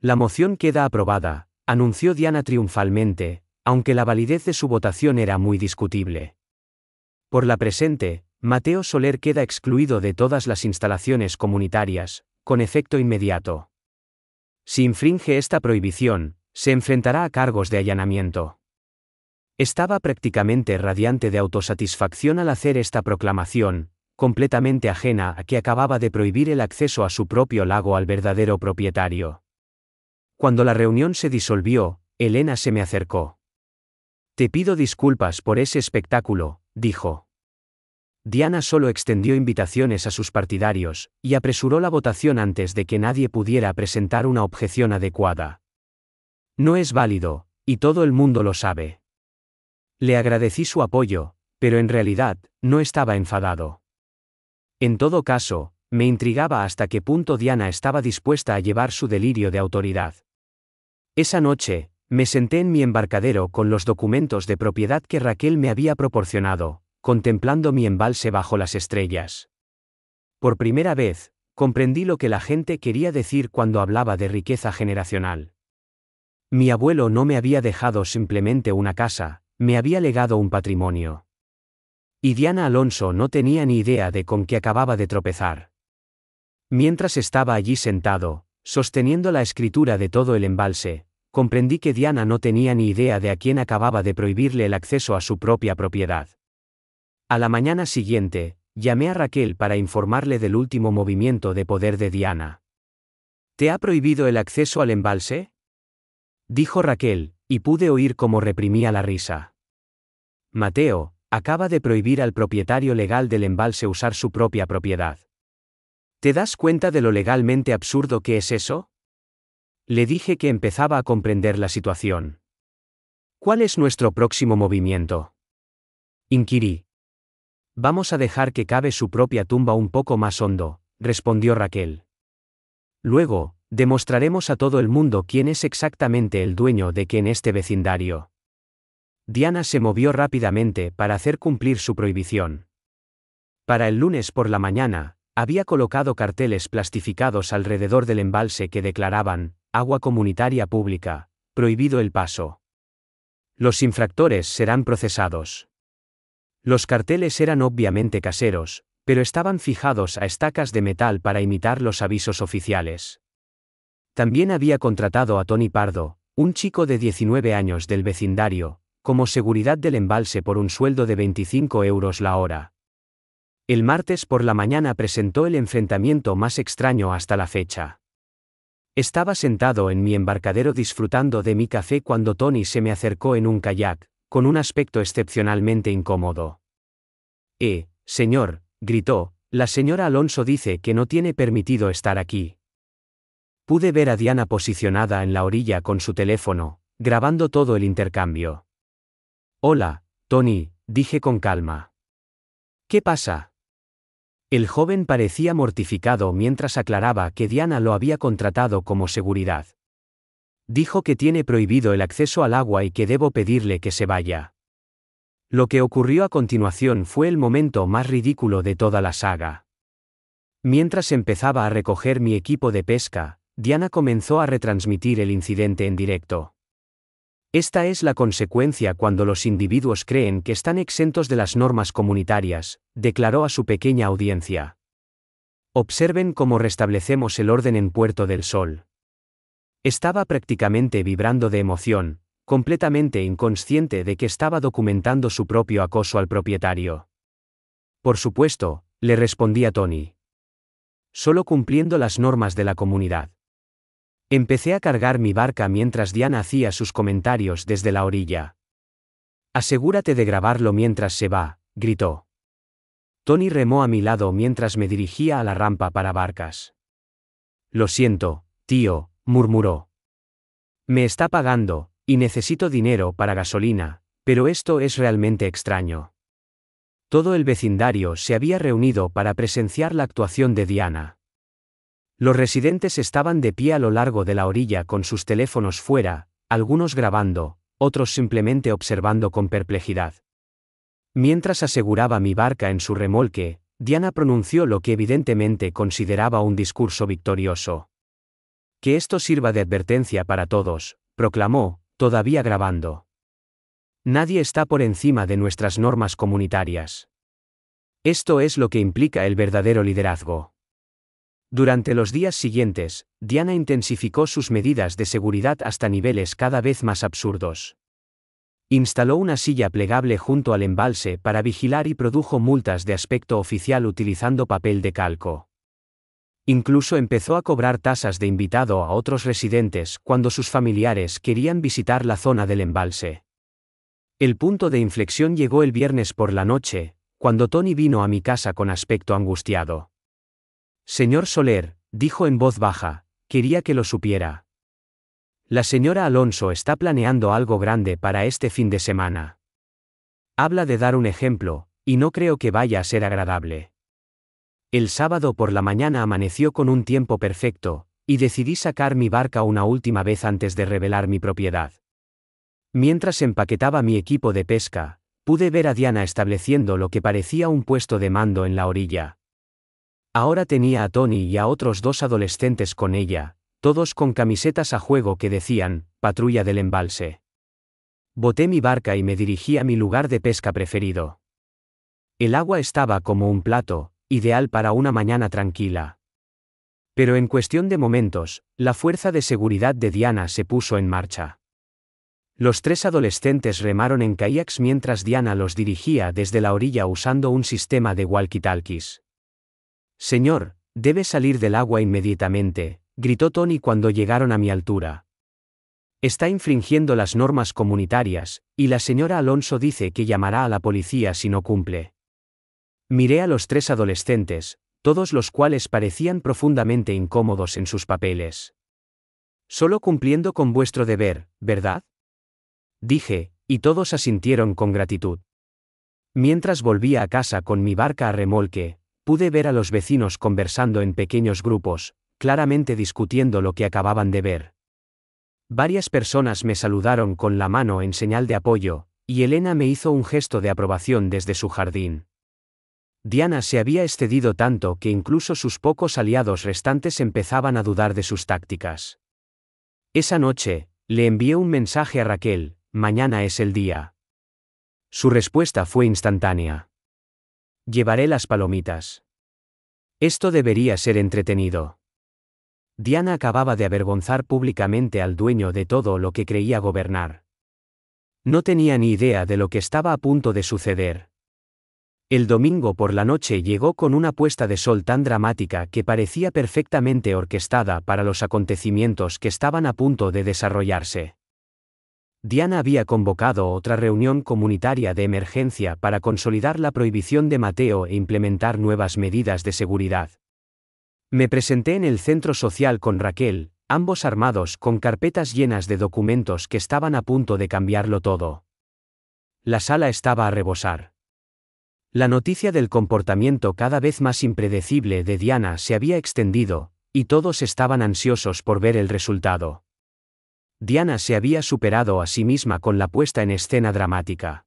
La moción queda aprobada, anunció Diana triunfalmente, aunque la validez de su votación era muy discutible. Por la presente, Mateo Soler queda excluido de todas las instalaciones comunitarias, con efecto inmediato. Si infringe esta prohibición, se enfrentará a cargos de allanamiento. Estaba prácticamente radiante de autosatisfacción al hacer esta proclamación, completamente ajena a que acababa de prohibir el acceso a su propio lago al verdadero propietario. Cuando la reunión se disolvió, Elena se me acercó. Te pido disculpas por ese espectáculo, dijo. Diana solo extendió invitaciones a sus partidarios, y apresuró la votación antes de que nadie pudiera presentar una objeción adecuada. No es válido, y todo el mundo lo sabe. Le agradecí su apoyo, pero en realidad, no estaba enfadado. En todo caso, me intrigaba hasta qué punto Diana estaba dispuesta a llevar su delirio de autoridad. Esa noche, me senté en mi embarcadero con los documentos de propiedad que Raquel me había proporcionado, contemplando mi embalse bajo las estrellas. Por primera vez, comprendí lo que la gente quería decir cuando hablaba de riqueza generacional. Mi abuelo no me había dejado simplemente una casa, me había legado un patrimonio. Y Diana Alonso no tenía ni idea de con qué acababa de tropezar. Mientras estaba allí sentado, sosteniendo la escritura de todo el embalse, comprendí que Diana no tenía ni idea de a quién acababa de prohibirle el acceso a su propia propiedad. A la mañana siguiente, llamé a Raquel para informarle del último movimiento de poder de Diana. ¿Te ha prohibido el acceso al embalse?, dijo Raquel, y pude oír cómo reprimía la risa. Mateo, acaba de prohibir al propietario legal del embalse usar su propia propiedad. ¿Te das cuenta de lo legalmente absurdo que es eso?, le dije que empezaba a comprender la situación. ¿Cuál es nuestro próximo movimiento?, inquirí. Vamos a dejar que cabe su propia tumba un poco más hondo, respondió Raquel. Luego, demostraremos a todo el mundo quién es exactamente el dueño de qué en este vecindario. Diana se movió rápidamente para hacer cumplir su prohibición. Para el lunes por la mañana, había colocado carteles plastificados alrededor del embalse que declaraban: agua comunitaria pública, prohibido el paso. Los infractores serán procesados. Los carteles eran obviamente caseros, pero estaban fijados a estacas de metal para imitar los avisos oficiales. También había contratado a Tony Pardo, un chico de 19 años del vecindario, como seguridad del embalse por un sueldo de 25 euros la hora. El martes por la mañana presentó el enfrentamiento más extraño hasta la fecha. Estaba sentado en mi embarcadero disfrutando de mi café cuando Tony se me acercó en un kayak, con un aspecto excepcionalmente incómodo. Señor, gritó, la señora Alonso dice que no tiene permitido estar aquí. Pude ver a Diana posicionada en la orilla con su teléfono, grabando todo el intercambio. Hola, Tony, dije con calma. ¿Qué pasa? El joven parecía mortificado mientras aclaraba que Diana lo había contratado como seguridad. Dijo que tiene prohibido el acceso al agua y que debo pedirle que se vaya. Lo que ocurrió a continuación fue el momento más ridículo de toda la saga. Mientras empezaba a recoger mi equipo de pesca, Diana comenzó a retransmitir el incidente en directo. Esta es la consecuencia cuando los individuos creen que están exentos de las normas comunitarias, declaró a su pequeña audiencia. Observen cómo restablecemos el orden en Puerto del Sol. Estaba prácticamente vibrando de emoción, completamente inconsciente de que estaba documentando su propio acoso al propietario. Por supuesto, le respondí a Tony. Solo cumpliendo las normas de la comunidad. Empecé a cargar mi barca mientras Diana hacía sus comentarios desde la orilla. Asegúrate de grabarlo mientras se va, gritó. Tony remó a mi lado mientras me dirigía a la rampa para barcas. Lo siento, tío, murmuró. Me está pagando, y necesito dinero para gasolina, pero esto es realmente extraño. Todo el vecindario se había reunido para presenciar la actuación de Diana. Los residentes estaban de pie a lo largo de la orilla con sus teléfonos fuera, algunos grabando, otros simplemente observando con perplejidad. Mientras aseguraba mi barca en su remolque, Diana pronunció lo que evidentemente consideraba un discurso victorioso. Que esto sirva de advertencia para todos, proclamó, todavía grabando. Nadie está por encima de nuestras normas comunitarias. Esto es lo que implica el verdadero liderazgo. Durante los días siguientes, Diana intensificó sus medidas de seguridad hasta niveles cada vez más absurdos. Instaló una silla plegable junto al embalse para vigilar y produjo multas de aspecto oficial utilizando papel de calco. Incluso empezó a cobrar tasas de invitado a otros residentes cuando sus familiares querían visitar la zona del embalse. El punto de inflexión llegó el viernes por la noche, cuando Tony vino a mi casa con aspecto angustiado. Señor Soler, dijo en voz baja, quería que lo supiera. La señora Alonso está planeando algo grande para este fin de semana. Habla de dar un ejemplo, y no creo que vaya a ser agradable. El sábado por la mañana amaneció con un tiempo perfecto, y decidí sacar mi barca una última vez antes de revelar mi propiedad. Mientras empaquetaba mi equipo de pesca, pude ver a Diana estableciendo lo que parecía un puesto de mando en la orilla. Ahora tenía a Tony y a otros 2 adolescentes con ella, todos con camisetas a juego que decían, Patrulla del Embalse. Boté mi barca y me dirigí a mi lugar de pesca preferido. El agua estaba como un plato, ideal para una mañana tranquila. Pero en cuestión de momentos, la fuerza de seguridad de Diana se puso en marcha. Los 3 adolescentes remaron en kayaks mientras Diana los dirigía desde la orilla usando un sistema de walkie-talkies. Señor, debe salir del agua inmediatamente, gritó Tony cuando llegaron a mi altura. Está infringiendo las normas comunitarias, y la señora Alonso dice que llamará a la policía si no cumple. Miré a los 3 adolescentes, todos los cuales parecían profundamente incómodos en sus papeles. Solo cumpliendo con vuestro deber, ¿verdad? Dije, y todos asintieron con gratitud. Mientras volvía a casa con mi barca a remolque, pude ver a los vecinos conversando en pequeños grupos, claramente discutiendo lo que acababan de ver. Varias personas me saludaron con la mano en señal de apoyo, y Elena me hizo un gesto de aprobación desde su jardín. Diana se había excedido tanto que incluso sus pocos aliados restantes empezaban a dudar de sus tácticas. Esa noche, le envié un mensaje a Raquel, mañana es el día. Su respuesta fue instantánea. Llevaré las palomitas. Esto debería ser entretenido. Diana acababa de avergonzar públicamente al dueño de todo lo que creía gobernar. No tenía ni idea de lo que estaba a punto de suceder. El domingo por la noche llegó con una puesta de sol tan dramática que parecía perfectamente orquestada para los acontecimientos que estaban a punto de desarrollarse. Diana había convocado otra reunión comunitaria de emergencia para consolidar la prohibición de Mateo e implementar nuevas medidas de seguridad. Me presenté en el centro social con Raquel, ambos armados con carpetas llenas de documentos que estaban a punto de cambiarlo todo. La sala estaba a rebosar. La noticia del comportamiento cada vez más impredecible de Diana se había extendido, y todos estaban ansiosos por ver el resultado. Diana se había superado a sí misma con la puesta en escena dramática.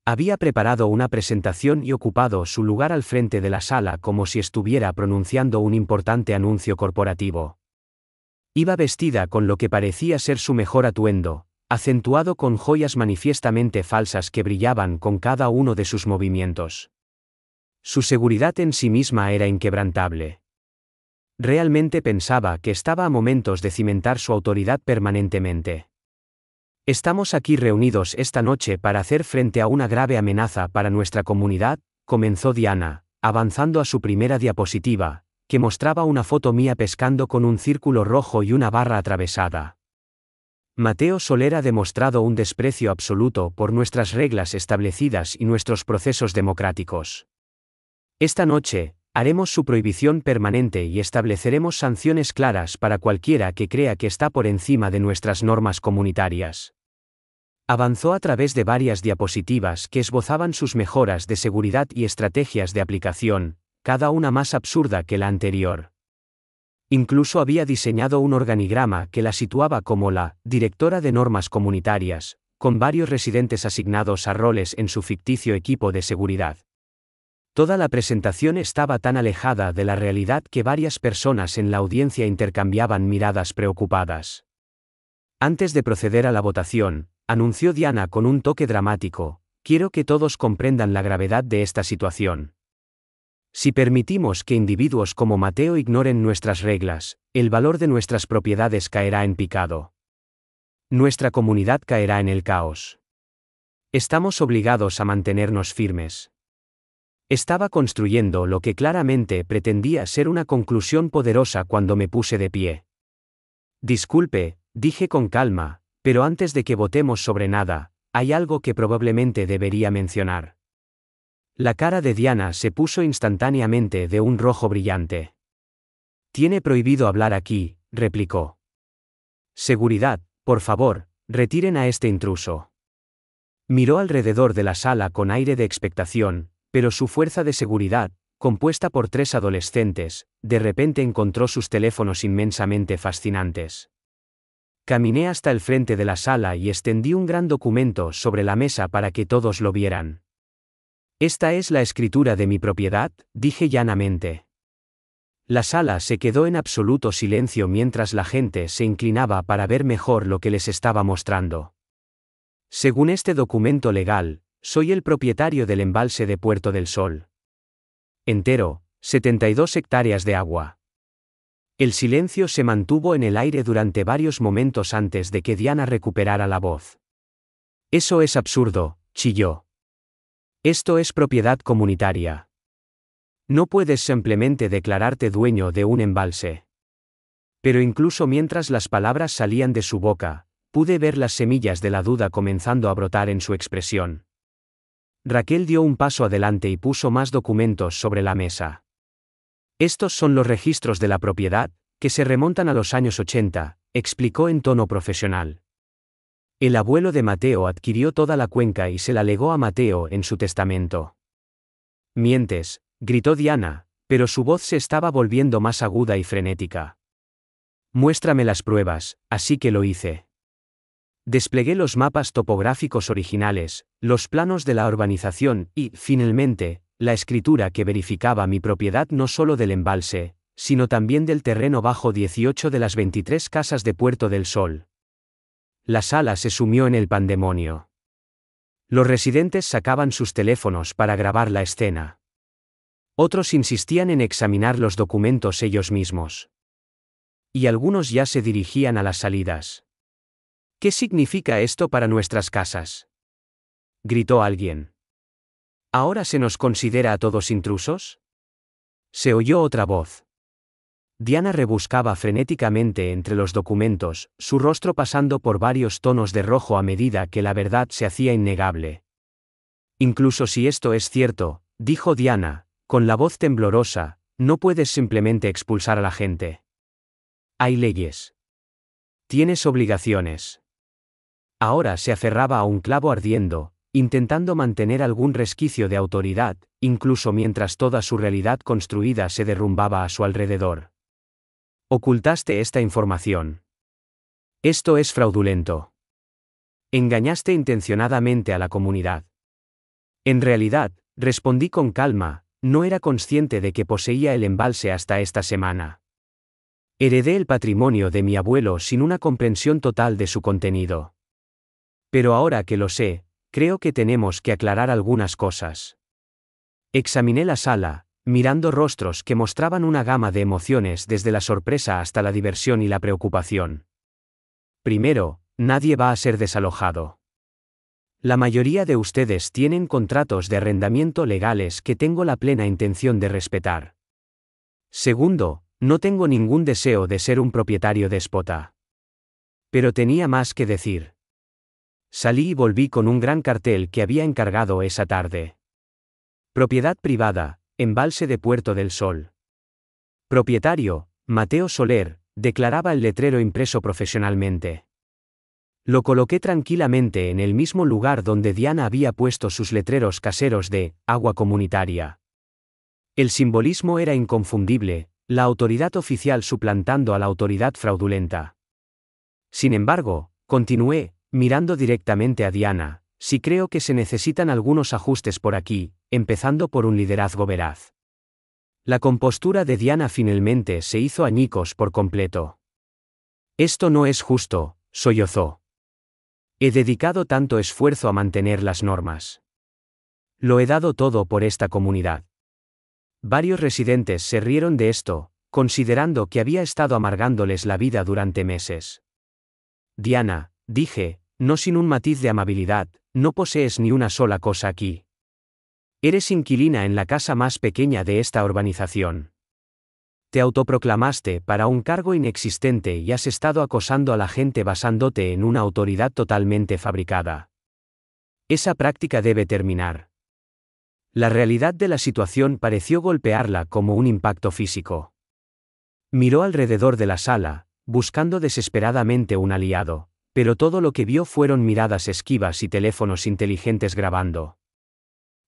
Había preparado una presentación y ocupado su lugar al frente de la sala como si estuviera pronunciando un importante anuncio corporativo. Iba vestida con lo que parecía ser su mejor atuendo, acentuado con joyas manifiestamente falsas que brillaban con cada uno de sus movimientos. Su seguridad en sí misma era inquebrantable. Realmente pensaba que estaba a momentos de cimentar su autoridad permanentemente. Estamos aquí reunidos esta noche para hacer frente a una grave amenaza para nuestra comunidad, comenzó Diana, avanzando a su primera diapositiva, que mostraba una foto mía pescando con un círculo rojo y una barra atravesada. Mateo Soler ha demostrado un desprecio absoluto por nuestras reglas establecidas y nuestros procesos democráticos. Esta noche, Haremos su prohibición permanente y estableceremos sanciones claras para cualquiera que crea que está por encima de nuestras normas comunitarias. Avanzó a través de varias diapositivas que esbozaban sus mejoras de seguridad y estrategias de aplicación, cada una más absurda que la anterior. Incluso había diseñado un organigrama que la situaba como la directora de normas comunitarias, con varios residentes asignados a roles en su ficticio equipo de seguridad. Toda la presentación estaba tan alejada de la realidad que varias personas en la audiencia intercambiaban miradas preocupadas. Antes de proceder a la votación, anunció Diana con un toque dramático, quiero que todos comprendan la gravedad de esta situación. Si permitimos que individuos como Mateo ignoren nuestras reglas, el valor de nuestras propiedades caerá en picado. Nuestra comunidad caerá en el caos. Estamos obligados a mantenernos firmes. Estaba construyendo lo que claramente pretendía ser una conclusión poderosa cuando me puse de pie. Disculpe, dije con calma, pero antes de que votemos sobre nada, hay algo que probablemente debería mencionar. La cara de Diana se puso instantáneamente de un rojo brillante. Tiene prohibido hablar aquí, replicó. Seguridad, por favor, retiren a este intruso. Miró alrededor de la sala con aire de expectación, pero su fuerza de seguridad, compuesta por 3 adolescentes, de repente encontró sus teléfonos inmensamente fascinantes. Caminé hasta el frente de la sala y extendí un gran documento sobre la mesa para que todos lo vieran. Esta es la escritura de mi propiedad, dije llanamente. La sala se quedó en absoluto silencio mientras la gente se inclinaba para ver mejor lo que les estaba mostrando. Según este documento legal, soy el propietario del embalse de Puerto del Sol. Entero, 72 hectáreas de agua. El silencio se mantuvo en el aire durante varios momentos antes de que Diana recuperara la voz. Eso es absurdo, chilló. Esto es propiedad comunitaria. No puedes simplemente declararte dueño de un embalse. Pero incluso mientras las palabras salían de su boca, pude ver las semillas de la duda comenzando a brotar en su expresión. Raquel dio un paso adelante y puso más documentos sobre la mesa. Estos son los registros de la propiedad, que se remontan a los años 80, explicó en tono profesional. El abuelo de Mateo adquirió toda la cuenca y se la legó a Mateo en su testamento. Mientes, gritó Diana, pero su voz se estaba volviendo más aguda y frenética. Muéstrame las pruebas, así que lo hice. Desplegué los mapas topográficos originales, los planos de la urbanización y, finalmente, la escritura que verificaba mi propiedad no solo del embalse, sino también del terreno bajo 18 de las 23 casas de Puerto del Sol. La sala se sumió en el pandemonio. Los residentes sacaban sus teléfonos para grabar la escena. Otros insistían en examinar los documentos ellos mismos. Y algunos ya se dirigían a las salidas. ¿Qué significa esto para nuestras casas?, gritó alguien. ¿Ahora se nos considera a todos intrusos?, se oyó otra voz. Diana rebuscaba frenéticamente entre los documentos, su rostro pasando por varios tonos de rojo a medida que la verdad se hacía innegable. Incluso si esto es cierto, dijo Diana, con la voz temblorosa, no puedes simplemente expulsar a la gente. Hay leyes. Tienes obligaciones. Ahora se aferraba a un clavo ardiendo, intentando mantener algún resquicio de autoridad, incluso mientras toda su realidad construida se derrumbaba a su alrededor. Ocultaste esta información. Esto es fraudulento. Engañaste intencionadamente a la comunidad. En realidad, respondí con calma, no era consciente de que poseía el embalse hasta esta semana. Heredé el patrimonio de mi abuelo sin una comprensión total de su contenido. Pero ahora que lo sé, creo que tenemos que aclarar algunas cosas. Examiné la sala, mirando rostros que mostraban una gama de emociones desde la sorpresa hasta la diversión y la preocupación. Primero, nadie va a ser desalojado. La mayoría de ustedes tienen contratos de arrendamiento legales que tengo la plena intención de respetar. Segundo, no tengo ningún deseo de ser un propietario déspota. Pero tenía más que decir. Salí y volví con un gran cartel que había encargado esa tarde. Propiedad privada, embalse de Puerto del Sol. Propietario, Mateo Soler, declaraba el letrero impreso profesionalmente. Lo coloqué tranquilamente en el mismo lugar donde Diana había puesto sus letreros caseros de agua comunitaria. El simbolismo era inconfundible, la autoridad oficial suplantando a la autoridad fraudulenta. Sin embargo, continué, mirando directamente a Diana, sí creo que se necesitan algunos ajustes por aquí, empezando por un liderazgo veraz. La compostura de Diana finalmente se hizo añicos por completo. Esto no es justo, sollozó. He dedicado tanto esfuerzo a mantener las normas. Lo he dado todo por esta comunidad. Varios residentes se rieron de esto, considerando que había estado amargándoles la vida durante meses. Diana, dije, no sin un matiz de amabilidad, no posees ni una sola cosa aquí. Eres inquilina en la casa más pequeña de esta urbanización. Te autoproclamaste para un cargo inexistente y has estado acosando a la gente basándote en una autoridad totalmente fabricada. Esa práctica debe terminar. La realidad de la situación pareció golpearla como un impacto físico. Miró alrededor de la sala, buscando desesperadamente un aliado, pero todo lo que vio fueron miradas esquivas y teléfonos inteligentes grabando.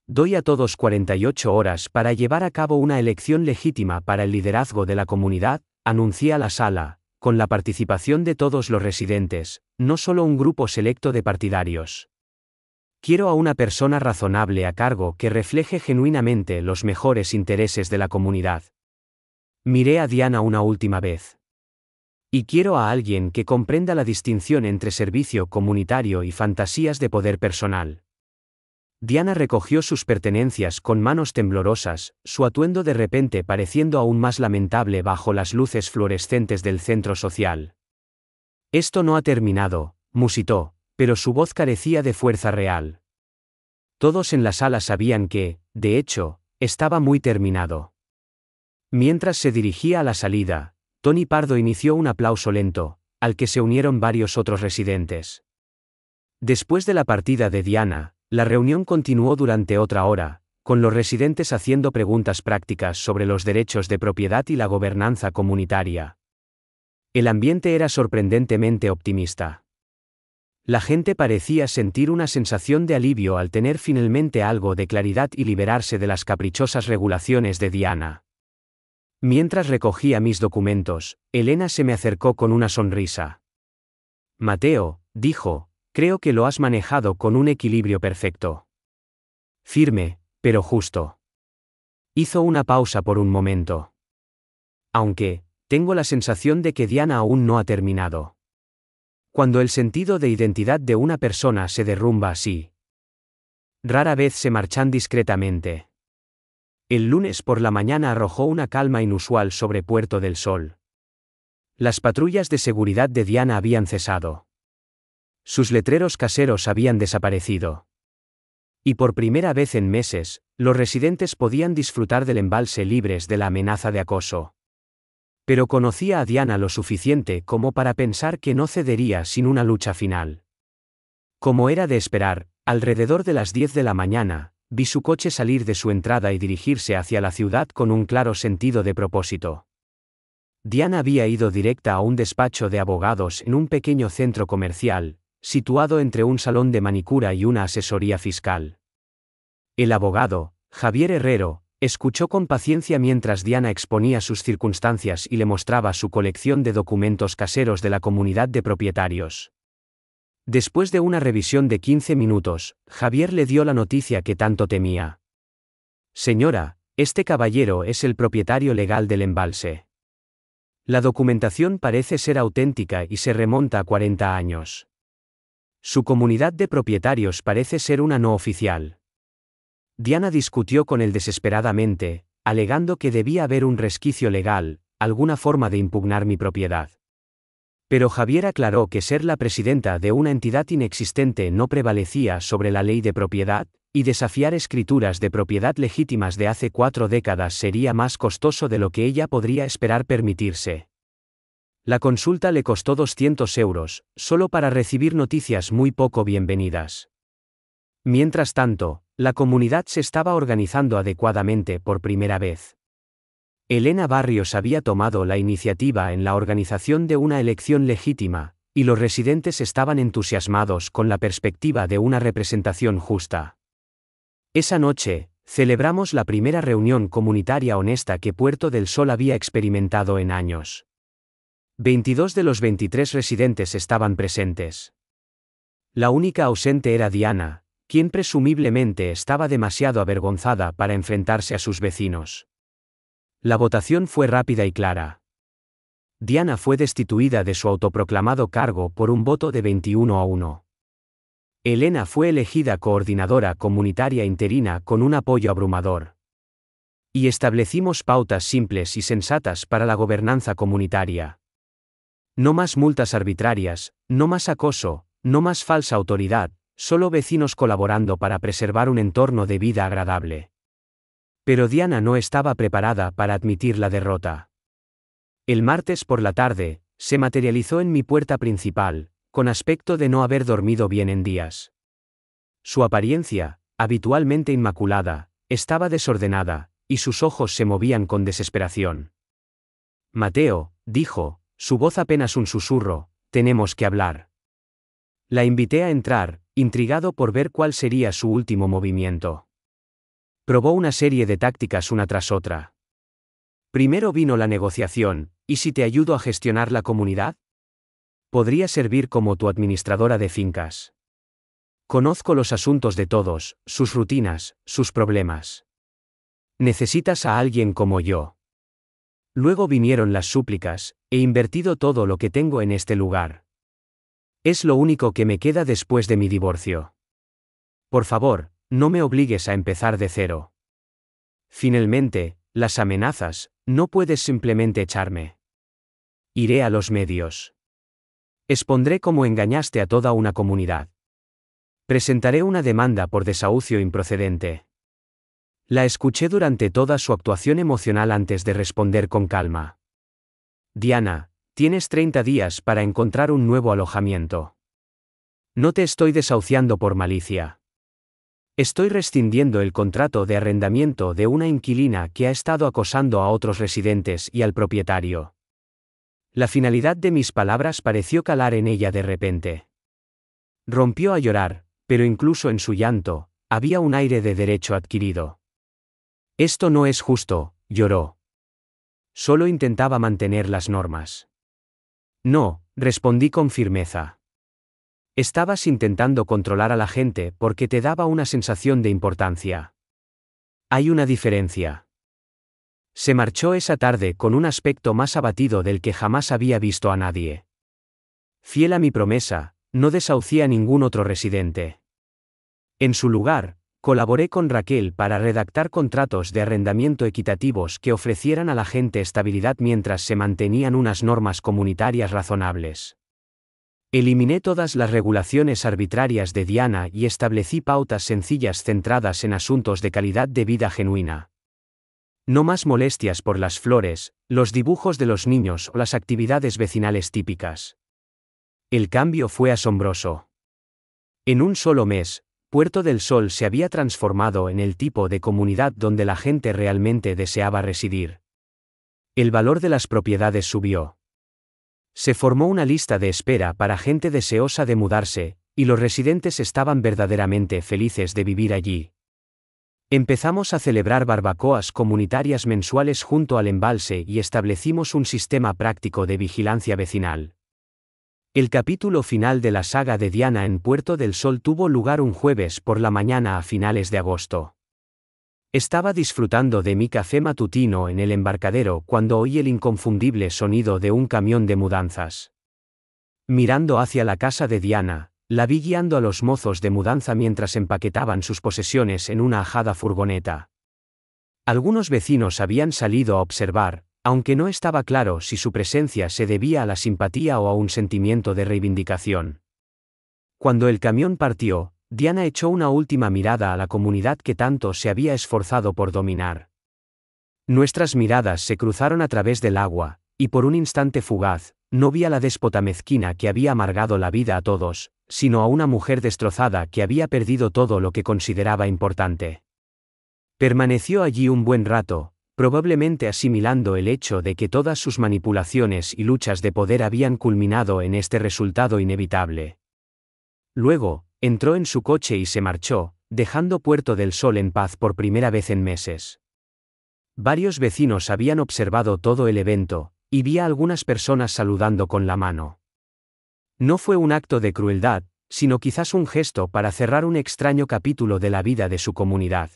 Doy a todos 48 horas para llevar a cabo una elección legítima para el liderazgo de la comunidad, anuncié a la sala, con la participación de todos los residentes, no solo un grupo selecto de partidarios. Quiero a una persona razonable a cargo que refleje genuinamente los mejores intereses de la comunidad. Miré a Diana una última vez. Y quiero a alguien que comprenda la distinción entre servicio comunitario y fantasías de poder personal. Diana recogió sus pertenencias con manos temblorosas, su atuendo de repente pareciendo aún más lamentable bajo las luces fluorescentes del centro social. Esto no ha terminado, musitó, pero su voz carecía de fuerza real. Todos en la sala sabían que, de hecho, estaba muy terminado. Mientras se dirigía a la salida, Tony Pardo inició un aplauso lento, al que se unieron varios otros residentes. Después de la partida de Diana, la reunión continuó durante otra hora, con los residentes haciendo preguntas prácticas sobre los derechos de propiedad y la gobernanza comunitaria. El ambiente era sorprendentemente optimista. La gente parecía sentir una sensación de alivio al tener finalmente algo de claridad y liberarse de las caprichosas regulaciones de Diana. Mientras recogía mis documentos, Elena se me acercó con una sonrisa. Mateo, dijo, creo que lo has manejado con un equilibrio perfecto. Firme, pero justo. Hizo una pausa por un momento. Aunque, tengo la sensación de que Diana aún no ha terminado. Cuando el sentido de identidad de una persona se derrumba así, rara vez se marchan discretamente. El lunes por la mañana arrojó una calma inusual sobre Puerto del Sol. Las patrullas de seguridad de Diana habían cesado. Sus letreros caseros habían desaparecido. Y por primera vez en meses, los residentes podían disfrutar del embalse libres de la amenaza de acoso. Pero conocía a Diana lo suficiente como para pensar que no cedería sin una lucha final. Como era de esperar, alrededor de las 10 de la mañana, vi su coche salir de su entrada y dirigirse hacia la ciudad con un claro sentido de propósito. Diana había ido directa a un despacho de abogados en un pequeño centro comercial, situado entre un salón de manicura y una asesoría fiscal. El abogado, Javier Herrero, escuchó con paciencia mientras Diana exponía sus circunstancias y le mostraba su colección de documentos caseros de la comunidad de propietarios. Después de una revisión de 15 minutos, Javier le dio la noticia que tanto temía. Señora, este caballero es el propietario legal del embalse. La documentación parece ser auténtica y se remonta a 40 años. Su comunidad de propietarios parece ser una no oficial. Diana discutió con él desesperadamente, alegando que debía haber un resquicio legal, alguna forma de impugnar mi propiedad. Pero Javier aclaró que ser la presidenta de una entidad inexistente no prevalecía sobre la ley de propiedad, y desafiar escrituras de propiedad legítimas de hace 4 décadas sería más costoso de lo que ella podría esperar permitirse. La consulta le costó 200 euros, solo para recibir noticias muy poco bienvenidas. Mientras tanto, La comunidad se estaba organizando adecuadamente por primera vez. Elena Barrios había tomado la iniciativa en la organización de una elección legítima, y los residentes estaban entusiasmados con la perspectiva de una representación justa. Esa noche, celebramos la primera reunión comunitaria honesta que Puerto del Sol había experimentado en años. 22 de los 23 residentes estaban presentes. La única ausente era Diana, quien presumiblemente estaba demasiado avergonzada para enfrentarse a sus vecinos. La votación fue rápida y clara. Diana fue destituida de su autoproclamado cargo por un voto de 21-1. Elena fue elegida coordinadora comunitaria interina con un apoyo abrumador. Y establecimos pautas simples y sensatas para la gobernanza comunitaria. No más multas arbitrarias, no más acoso, no más falsa autoridad, solo vecinos colaborando para preservar un entorno de vida agradable. Pero Diana no estaba preparada para admitir la derrota. El martes por la tarde, se materializó en mi puerta principal, con aspecto de no haber dormido bien en días. Su apariencia, habitualmente inmaculada, estaba desordenada, y sus ojos se movían con desesperación. Mateo, dijo, su voz apenas un susurro, tenemos que hablar. La invité a entrar, intrigado por ver cuál sería su último movimiento. Probó una serie de tácticas una tras otra. Primero vino la negociación, ¿y si te ayudo a gestionar la comunidad? Podría servir como tu administradora de fincas. Conozco los asuntos de todos, sus rutinas, sus problemas. Necesitas a alguien como yo. Luego vinieron las súplicas, he invertido todo lo que tengo en este lugar. Es lo único que me queda después de mi divorcio. Por favor, no me obligues a empezar de cero. Finalmente, las amenazas, no puedes simplemente echarme. Iré a los medios. Expondré cómo engañaste a toda una comunidad. Presentaré una demanda por desahucio improcedente. La escuché durante toda su actuación emocional antes de responder con calma. Diana, tienes 30 días para encontrar un nuevo alojamiento. No te estoy desahuciando por malicia. Estoy rescindiendo el contrato de arrendamiento de una inquilina que ha estado acosando a otros residentes y al propietario. La finalidad de mis palabras pareció calar en ella de repente. Rompió a llorar, pero incluso en su llanto, había un aire de derecho adquirido. Esto no es justo, lloró. Solo intentaba mantener las normas. No, respondí con firmeza. Estabas intentando controlar a la gente porque te daba una sensación de importancia. Hay una diferencia. Se marchó esa tarde con un aspecto más abatido del que jamás había visto a nadie. Fiel a mi promesa, no desahucié a ningún otro residente. En su lugar, colaboré con Raquel para redactar contratos de arrendamiento equitativos que ofrecieran a la gente estabilidad mientras se mantenían unas normas comunitarias razonables. Eliminé todas las regulaciones arbitrarias de Diana y establecí pautas sencillas centradas en asuntos de calidad de vida genuina. No más molestias por las flores, los dibujos de los niños o las actividades vecinales típicas. El cambio fue asombroso. En un solo mes, Puerto del Sol se había transformado en el tipo de comunidad donde la gente realmente deseaba residir. El valor de las propiedades subió. Se formó una lista de espera para gente deseosa de mudarse, y los residentes estaban verdaderamente felices de vivir allí. Empezamos a celebrar barbacoas comunitarias mensuales junto al embalse y establecimos un sistema práctico de vigilancia vecinal. El capítulo final de la saga de Diana en Puerto del Sol tuvo lugar un jueves por la mañana a finales de agosto. Estaba disfrutando de mi café matutino en el embarcadero cuando oí el inconfundible sonido de un camión de mudanzas. Mirando hacia la casa de Diana, la vi guiando a los mozos de mudanza mientras empaquetaban sus posesiones en una ajada furgoneta. Algunos vecinos habían salido a observar, aunque no estaba claro si su presencia se debía a la simpatía o a un sentimiento de reivindicación. Cuando el camión partió, Diana echó una última mirada a la comunidad que tanto se había esforzado por dominar. Nuestras miradas se cruzaron a través del agua, y por un instante fugaz, no vi a la déspota mezquina que había amargado la vida a todos, sino a una mujer destrozada que había perdido todo lo que consideraba importante. Permaneció allí un buen rato, probablemente asimilando el hecho de que todas sus manipulaciones y luchas de poder habían culminado en este resultado inevitable. Luego, entró en su coche y se marchó, dejando Puerto del Sol en paz por primera vez en meses. Varios vecinos habían observado todo el evento, y vi a algunas personas saludando con la mano. No fue un acto de crueldad, sino quizás un gesto para cerrar un extraño capítulo de la vida de su comunidad.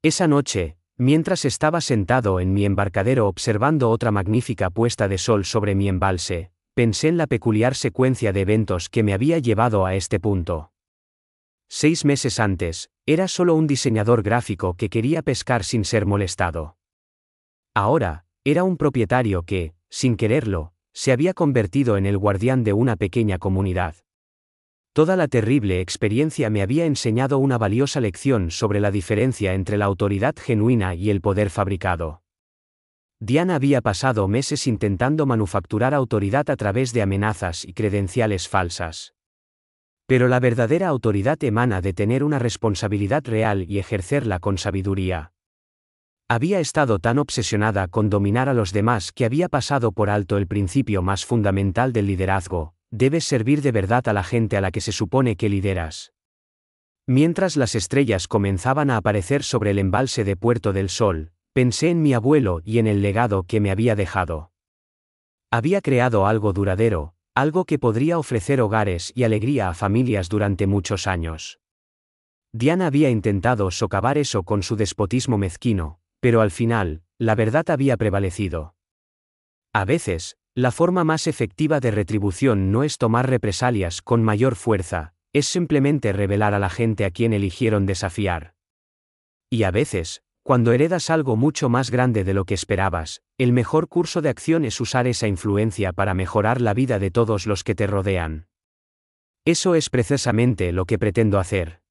Esa noche, mientras estaba sentado en mi embarcadero observando otra magnífica puesta de sol sobre mi embalse, pensé en la peculiar secuencia de eventos que me había llevado a este punto. 6 meses antes, era solo un diseñador gráfico que quería pescar sin ser molestado. Ahora, era un propietario que, sin quererlo, se había convertido en el guardián de una pequeña comunidad. Toda la terrible experiencia me había enseñado una valiosa lección sobre la diferencia entre la autoridad genuina y el poder fabricado. Diana había pasado meses intentando manufacturar autoridad a través de amenazas y credenciales falsas. Pero la verdadera autoridad emana de tener una responsabilidad real y ejercerla con sabiduría. Había estado tan obsesionada con dominar a los demás que había pasado por alto el principio más fundamental del liderazgo: debes servir de verdad a la gente a la que se supone que lideras. Mientras las estrellas comenzaban a aparecer sobre el embalse de Puerto del Sol, pensé en mi abuelo y en el legado que me había dejado. Había creado algo duradero, algo que podría ofrecer hogares y alegría a familias durante muchos años. Diana había intentado socavar eso con su despotismo mezquino, pero al final, la verdad había prevalecido. A veces, la forma más efectiva de retribución no es tomar represalias con mayor fuerza, es simplemente revelar a la gente a quien eligieron desafiar. Y a veces, cuando heredas algo mucho más grande de lo que esperabas, el mejor curso de acción es usar esa influencia para mejorar la vida de todos los que te rodean. Eso es precisamente lo que pretendo hacer.